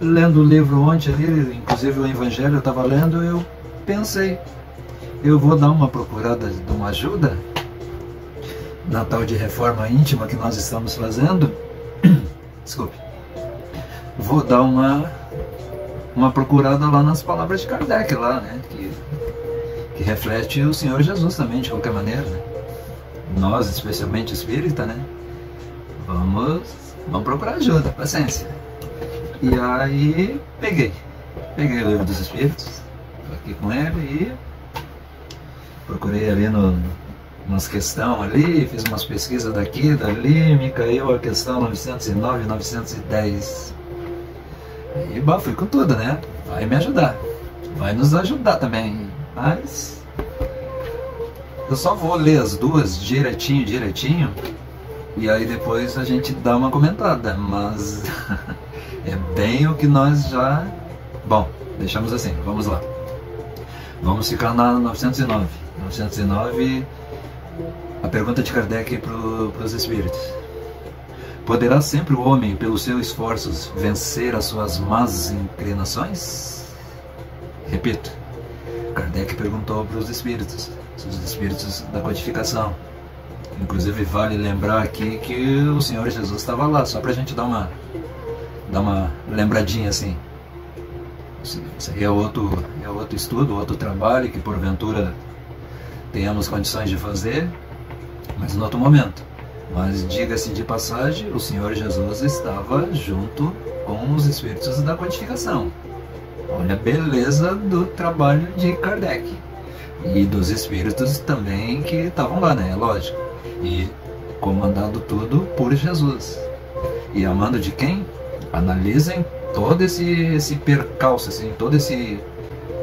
lendo o livro ontem ali, inclusive o Evangelho eu estava lendo, eu pensei, eu vou dar uma procurada de uma ajuda na tal de reforma íntima que nós estamos fazendo. Desculpe. Vou dar uma procurada lá nas palavras de Kardec lá, né? Que reflete o Senhor Jesus também, de qualquer maneira, né? Nós, especialmente espírita, né? Vamos procurar ajuda, paciência. E aí peguei o Livro dos Espíritos, tô aqui com ele e procurei ali umas questões ali, fiz umas pesquisas daqui, dali, me caiu a questão 909, 910. E fui com tudo, né? Vai me ajudar, vai nos ajudar também, mas eu só vou ler as duas direitinho, e aí depois a gente dá uma comentada, mas é bem o que nós já... Bom, deixamos assim, vamos lá. Vamos ficar na 909. 909, a pergunta de Kardec para os espíritos. Poderá sempre o homem, pelos seus esforços, vencer as suas más inclinações? Repito, Kardec perguntou para os espíritos da codificação. Inclusive vale lembrar aqui que o Senhor Jesus estava lá, só para a gente dar uma lembradinha assim. Isso aí é outro estudo, outro trabalho que porventura tenhamos condições de fazer, mas em outro momento. Mas diga-se de passagem, o Senhor Jesus estava junto com os espíritos da codificação. Olha a beleza do trabalho de Kardec. E dos espíritos também que estavam lá, né? Lógico. E comandado tudo por Jesus. E amando de quem? Analisem todo esse percalço, assim, todo esse,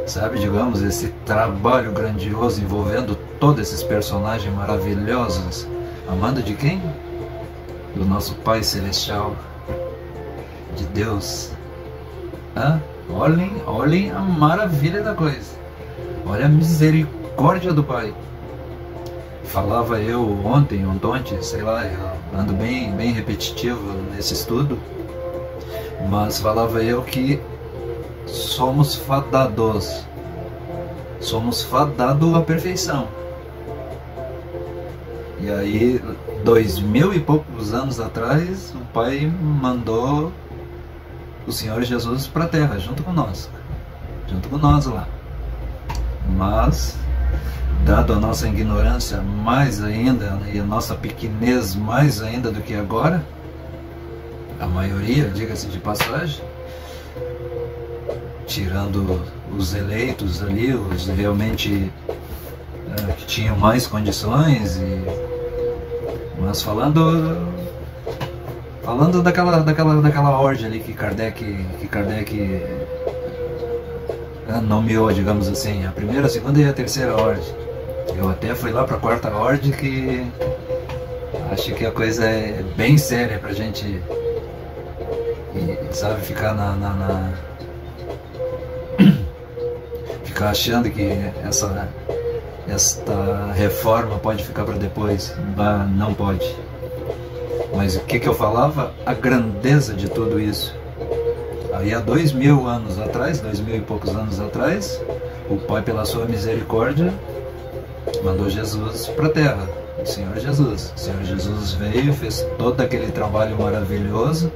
sabe, digamos, esse trabalho grandioso envolvendo todos esses personagens maravilhosos. Amando de quem? Do nosso Pai Celestial, de Deus. Olhem a maravilha da coisa. Olha a misericórdia do Pai. Falava eu ontem, sei lá, eu ando bem repetitivo nesse estudo, mas falava eu que somos fadados à perfeição. E aí, 2000 e poucos anos atrás, o Pai mandou o Senhor Jesus para a Terra, junto com nós lá. Mas, dado a nossa ignorância mais ainda, e a nossa pequenez mais ainda do que agora, a maioria, diga-se de passagem, tirando os eleitos ali, os realmente que tinham mais condições, mas falando daquela ordem ali que Kardec nomeou, digamos assim, a primeira, a segunda e a terceira ordem. Eu até fui lá para a quarta ordem, que acho que a coisa é bem séria pra gente, sabe, ficar ficar achando que esta reforma pode ficar para depois. Não pode. Mas o que eu falava? A grandeza de tudo isso. Aí há 2000 anos atrás, 2000 e poucos anos atrás, o Pai, pela sua misericórdia, mandou Jesus para a Terra, o Senhor Jesus. O Senhor Jesus veio, fez todo aquele trabalho maravilhoso,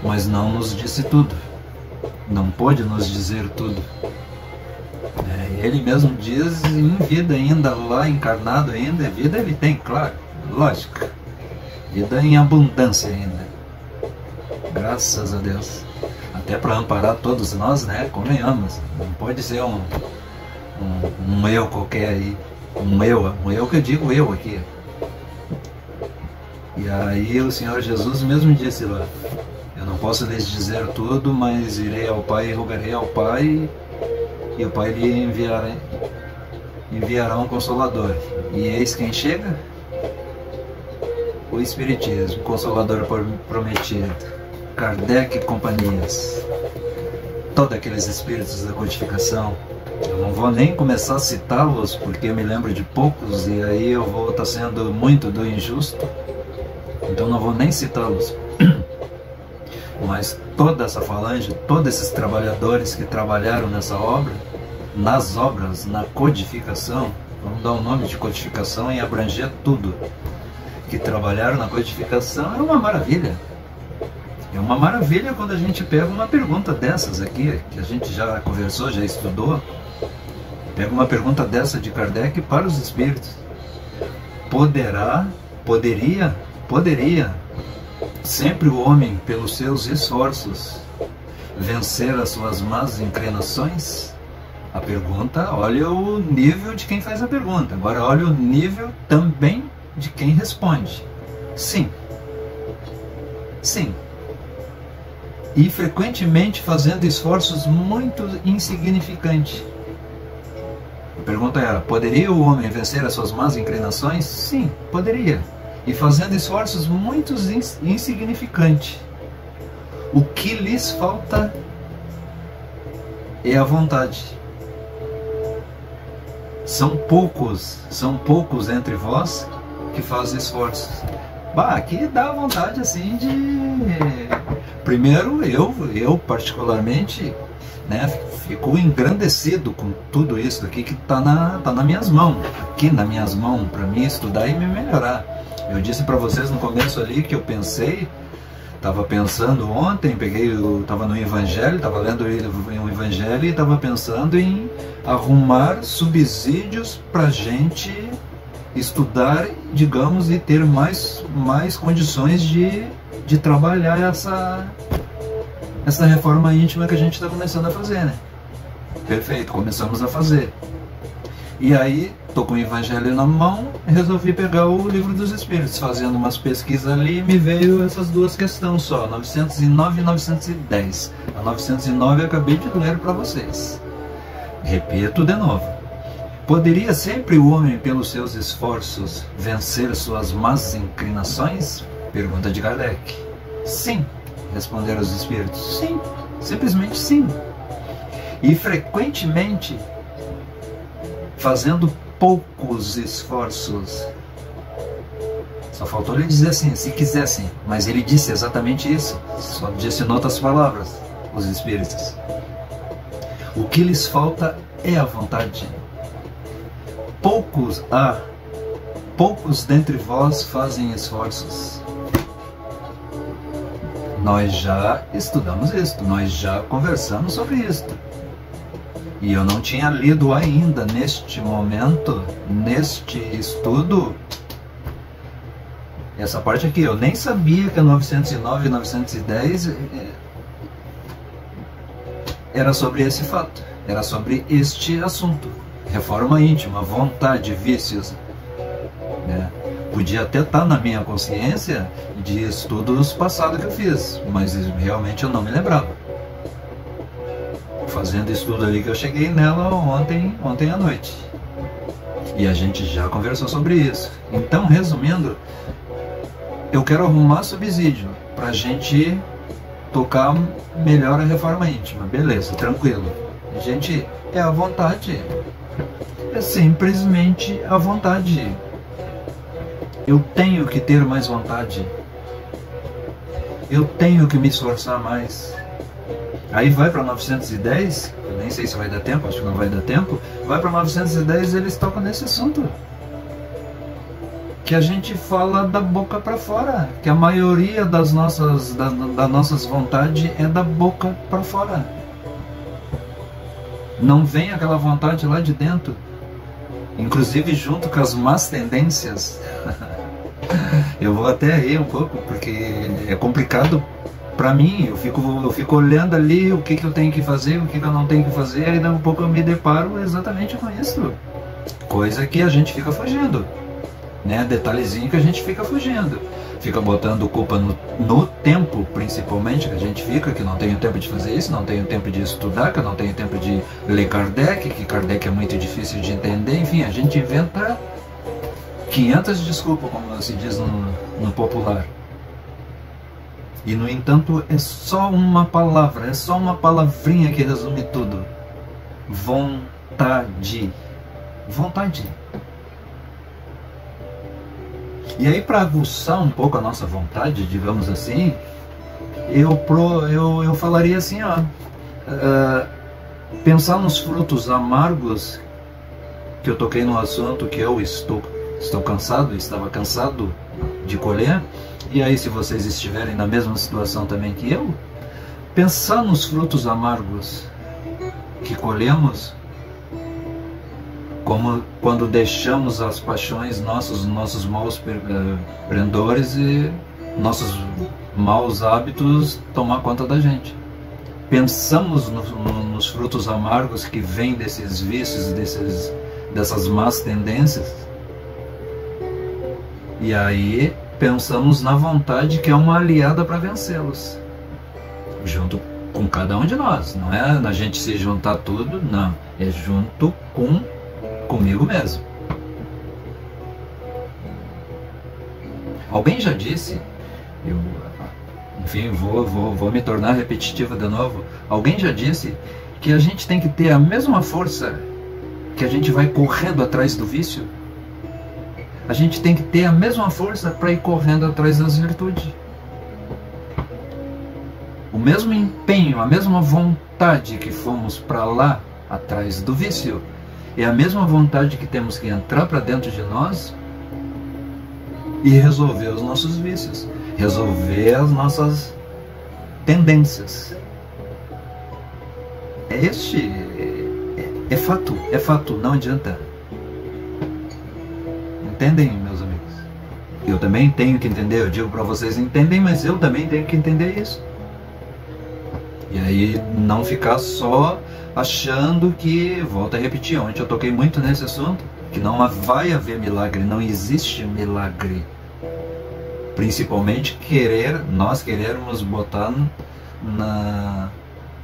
mas não nos disse tudo. Não pôde nos dizer tudo. Ele mesmo diz, em vida ainda, lá encarnado ainda, vida ele tem, claro, lógico. Vida em abundância ainda. Graças a Deus. Até para amparar todos nós, né? Convenhamos. Não pode ser um eu qualquer aí. Um eu que eu digo eu aqui. E aí o Senhor Jesus mesmo disse lá: eu não posso lhes dizer tudo, mas irei ao Pai e rogarei ao Pai, e o Pai lhe enviará um Consolador. E eis quem chega? O Espiritismo, Consolador prometido, Kardec e companhias, todos aqueles espíritos da codificação. Eu não vou nem começar a citá-los, porque eu me lembro de poucos, e aí eu vou estar sendo muito do injusto, então não vou nem citá-los. mas toda essa falange, todos esses trabalhadores que trabalharam nessa obra, nas obras, na codificação, vamos dar o nome de codificação e abranger tudo, que trabalharam na codificação, é uma maravilha. É uma maravilha quando a gente pega uma pergunta dessas aqui, que a gente já conversou, já estudou, pega uma pergunta dessa de Kardec para os espíritos. Poderia sempre o homem, pelos seus esforços, vencer as suas más inclinações? A pergunta, olha o nível de quem faz a pergunta. Agora olha o nível também de quem responde. Sim. Sim. E frequentemente fazendo esforços muito insignificantes. A pergunta era, poderia o homem vencer as suas más inclinações? Sim, poderia. E fazendo esforços muito insignificantes. O que lhes falta é a vontade. São poucos entre vós que fazem esforços. Bah, aqui dá vontade assim de... Primeiro, eu particularmente, né, fico engrandecido com tudo isso aqui que está nas minhas mãos. Aqui nas minhas mãos, para mim estudar e me melhorar. Eu disse para vocês no começo ali que eu estava pensando ontem, estava no Evangelho, estava lendo o Evangelho e estava pensando em arrumar subsídios para a gente estudar, digamos, e ter mais condições de trabalhar essa reforma íntima que a gente está começando a fazer, né? Perfeito, começamos a fazer. E aí, estou com o Evangelho na mão, resolvi pegar o Livro dos Espíritos, fazendo umas pesquisas ali, me veio essas duas questões só, 909 e 910. A 909 eu acabei de ler para vocês. Repito de novo. Poderia sempre o homem, pelos seus esforços, vencer suas más inclinações? Pergunta de Kardec. Sim, responderam os espíritos. Sim, simplesmente sim. E frequentemente, fazendo poucos esforços. Só faltou ele dizer assim, se quisessem, mas ele disse exatamente isso, só disse em outras palavras, os espíritos. O que lhes falta é a vontade. Poucos dentre vós fazem esforços. Nós já estudamos isto, nós já conversamos sobre isto. E eu não tinha lido ainda, neste momento, neste estudo, essa parte aqui. Eu nem sabia que a 909 e 910 era sobre esse fato, era sobre este assunto. Reforma íntima, vontade, vícios. Né? Podia até estar na minha consciência de estudos passados que eu fiz, mas realmente eu não me lembrava. Fazendo estudo ali que eu cheguei nela ontem à noite. E a gente já conversou sobre isso. Então, resumindo, eu quero arrumar subsídio para a gente tocar melhor a reforma íntima. Beleza, tranquilo. A gente, é a vontade. É simplesmente a vontade. Eu tenho que ter mais vontade. Eu tenho que me esforçar mais. Aí vai para 910, eu nem sei se vai dar tempo, acho que não vai dar tempo. Vai para 910 e eles tocam nesse assunto. Que a gente fala da boca para fora. Que a maioria das nossas vontades é da boca para fora. Não vem aquela vontade lá de dentro. Inclusive junto com as más tendências. Eu vou até rir um pouco, porque é complicado para mim. Eu fico olhando ali o que eu tenho que fazer, o que eu não tenho que fazer, e daí um pouco eu me deparo exatamente com isso. Coisa que a gente fica fugindo, né? Detalhezinho que a gente fica fugindo. Fica botando culpa no tempo, principalmente, que a gente fica, que não tenho tempo de fazer isso, não tenho tempo de estudar, que eu não tenho tempo de ler Kardec, que Kardec é muito difícil de entender. Enfim, a gente inventa 500 desculpas, como se diz no popular. E, no entanto, é só uma palavra, é só uma palavrinha que resume tudo. Vontade. Vontade. E aí, para aguçar um pouco a nossa vontade, digamos assim, eu falaria assim, ó, pensar nos frutos amargos, que eu toquei no assunto que eu estou cansado, estava cansado de colher, e aí se vocês estiverem na mesma situação também que eu, pensar nos frutos amargos que colhemos, como quando deixamos as paixões nossos maus pendores e nossos maus hábitos tomar conta da gente. Pensamos nos frutos amargos que vêm desses vícios, dessas más tendências, e aí pensamos na vontade, que é uma aliada para vencê-los, junto com cada um de nós. Não é a gente se juntar tudo, não, é junto comigo mesmo. Alguém já disse, enfim, vou me tornar repetitivo de novo, alguém já disse que a gente tem que ter a mesma força que a gente vai correndo atrás do vício, a gente tem que ter a mesma força para ir correndo atrás das virtudes. O mesmo empenho, a mesma vontade que fomos para lá atrás do vício, é a mesma vontade que temos que entrar para dentro de nós e resolver os nossos vícios, resolver as nossas tendências. É fato, não adianta. Entendem, meus amigos? Eu também tenho que entender, eu digo para vocês, entendem, mas eu também tenho que entender isso. E aí não ficar só achando que, volto a repetir, ontem eu toquei muito nesse assunto, que não vai haver milagre, não existe milagre. Principalmente nós querermos botar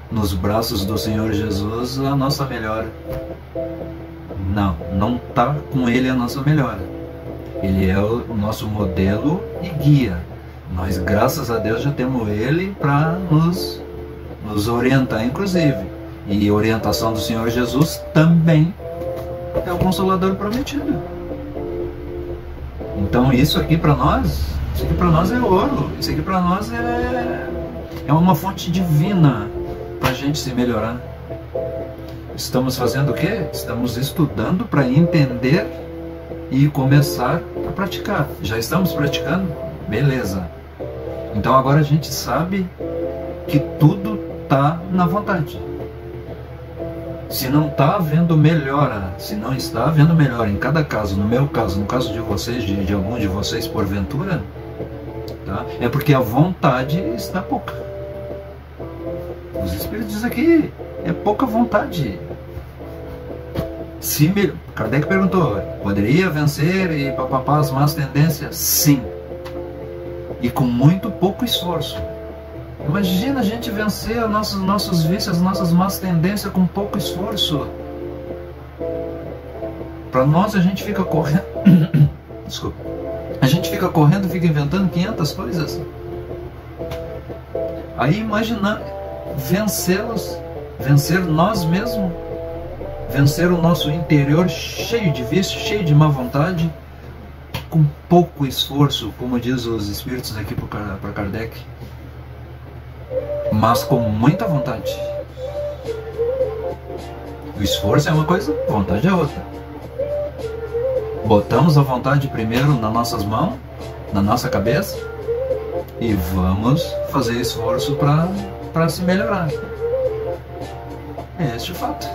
nos braços do Senhor Jesus a nossa melhora. Não está com Ele a nossa melhora. Ele é o nosso modelo e guia. Nós, graças a Deus, já temos Ele para nos orientar, inclusive. E a orientação do Senhor Jesus também é o Consolador prometido. Então isso aqui para nós é ouro. Isso aqui para nós é uma fonte divina para a gente se melhorar. Estamos fazendo o quê? Estamos estudando para entender e começar a praticar. Já estamos praticando? Beleza. Então agora a gente sabe que tudo está na vontade. Se não está havendo melhora, se não está havendo melhora em cada caso, no meu caso, no caso de vocês, de algum de vocês porventura, tá? É porque a vontade está pouca. Os Espíritos dizem aqui, é pouca vontade. Kardec perguntou, poderia vencer e papapá as más tendências? Sim. E com muito pouco esforço. Imagina a gente vencer nossos vícios, nossas más tendências com pouco esforço. Para nós a gente fica correndo. Desculpa. A gente fica correndo, fica inventando 500 coisas. Aí imagina vencê-los, vencer nós mesmos, vencer o nosso interior cheio de vício, cheio de má vontade, com pouco esforço, como diz os Espíritos aqui para Kardec, mas com muita vontade. O esforço é uma coisa, a vontade é outra. Botamos a vontade primeiro nas nossas mãos, na nossa cabeça, e vamos fazer esforço para se melhorar. É este o fato.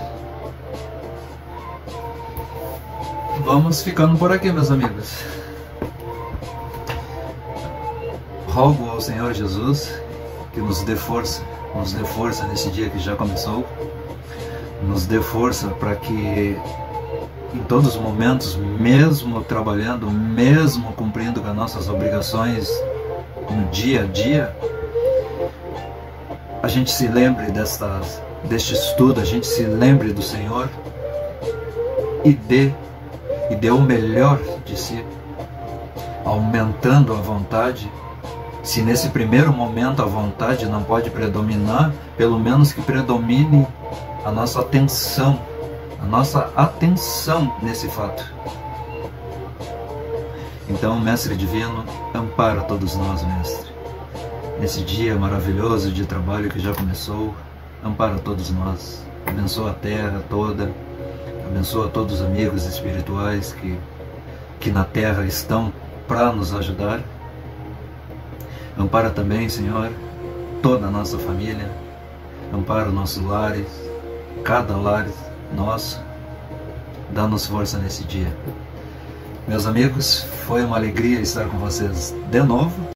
Vamos ficando por aqui, meus amigos. Rogo ao Senhor Jesus que nos dê força nesse dia que já começou, nos dê força para que em todos os momentos, mesmo trabalhando, mesmo cumprindo com as nossas obrigações no dia a dia, a gente se lembre deste estudo, a gente se lembre do Senhor e dê o melhor de si, aumentando a vontade. Se nesse primeiro momento a vontade não pode predominar, pelo menos que predomine a nossa atenção nesse fato. Então, Mestre Divino, ampara todos nós, Mestre. nesse dia maravilhoso de trabalho que já começou. Ampara todos nós, abençoa a terra toda, abençoa todos os amigos espirituais que na terra estão para nos ajudar. Ampara também, Senhor, toda a nossa família, ampara os nossos lares, cada lar nosso, dá-nos força nesse dia. Meus amigos, foi uma alegria estar com vocês de novo.